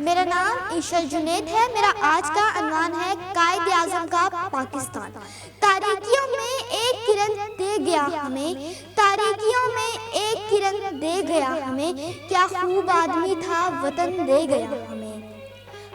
میرا نام عیشا جنید ہے۔ میرا آج کا عنوان ہے قائد اعظم کا پاکستان۔ تاریکیوں میں ایک کرن دے گیا ہمیں، تاریکیوں میں ایک کرن دے گیا ہمیں، کیا خوب آدمی تھا وطن دے گیا ہمیں۔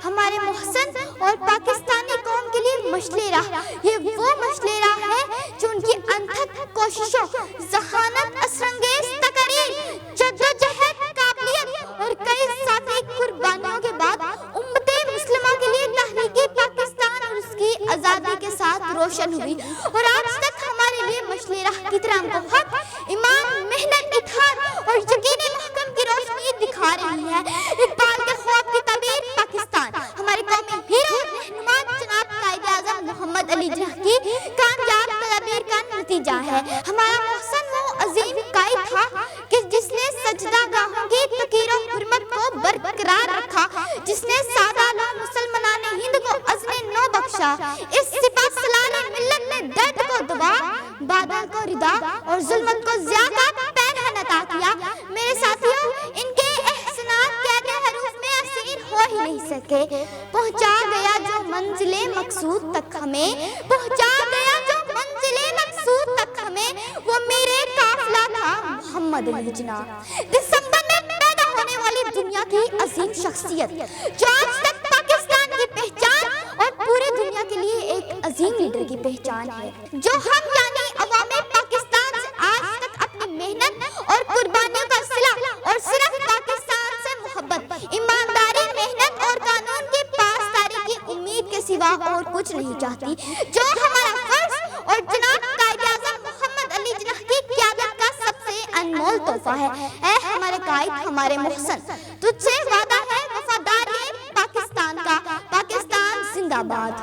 ہمارے محسن اور پاکستانی قوم کے لیے مشعل راہ، یہ وہ مشعل راہ ہے جو ان کی انتھک کوششوں، ذہانت، اثرانگیز تقاریر، جدوجہد، قابلیت اور کئی ساتھی قربانیوں کے بعد امت مسلمہ کے لیے تحریک پاکستان اور اس کی آزادی کے ساتھ روشن ہوئی، اور آج تک ہمارے لیے مشعل راہ کی طرح ہم کو حق، ایمان، محنت، اتحاد اور یقین محکم کی روشنی دکھا رہی ہے۔ اقبال کے خواب کی تعبیر پاکستان ہمارے قومی ہیرو رہنما جناب قائد اعظم محمد علی جناح کی کامیاب تدابیر کا نتیجہ ہے۔ ہمارا محسن وہ عظیم قائد تھا کہ جس نے سجدہ گاہوں کی توقیر و حرمت کو برقرار رکھا، جس نے سادہ لو مسلمان ہند کو عزم نو بخشا۔ اس سپہ سالار ملت نے درد کو دوا، بادل کو ردا اور ظلمت کو ضیاء کا پہناوا عطا کیا۔ میرے ساتھیوں، ان کے احسانات قید حروف میں اسیر ہو ہی نہیں سکے۔ پہنچا گیا جو منزل مقصود تک ہمیں، پہنچا گیا جو منزل مقصود تک ہمیں، وہ میرے قافلہ تھا محمد علی جناح۔ دسمبر میں پیدا ہونے والی دنیا کی عظیم شخصیت جو آج تک پاکستان کی پہچان اور پوری دنیا کے لیے ایک عظیم لیڈر کی پہچان ہے، جو ہم یعنی عوام پاکستان سے آج تک اپنی محنت اور قربانیوں کا صلہ اور صرف پاکستان سے محبت، ایمانداری، محنت اور قانون کی پاسداری کی امید کے سوا اور کچھ نہیں چاہتی، جو ہمارا فرض اور جناب قائد اعظم محمد علی جناح کی قیادت کا سب سے انمول تحفہ ہے۔ اے ہمارے قائد، ہمارے محسن، تجھ سے وعدہ ہے وفاداری پاکستان کا۔ پاکستان زندہ باد۔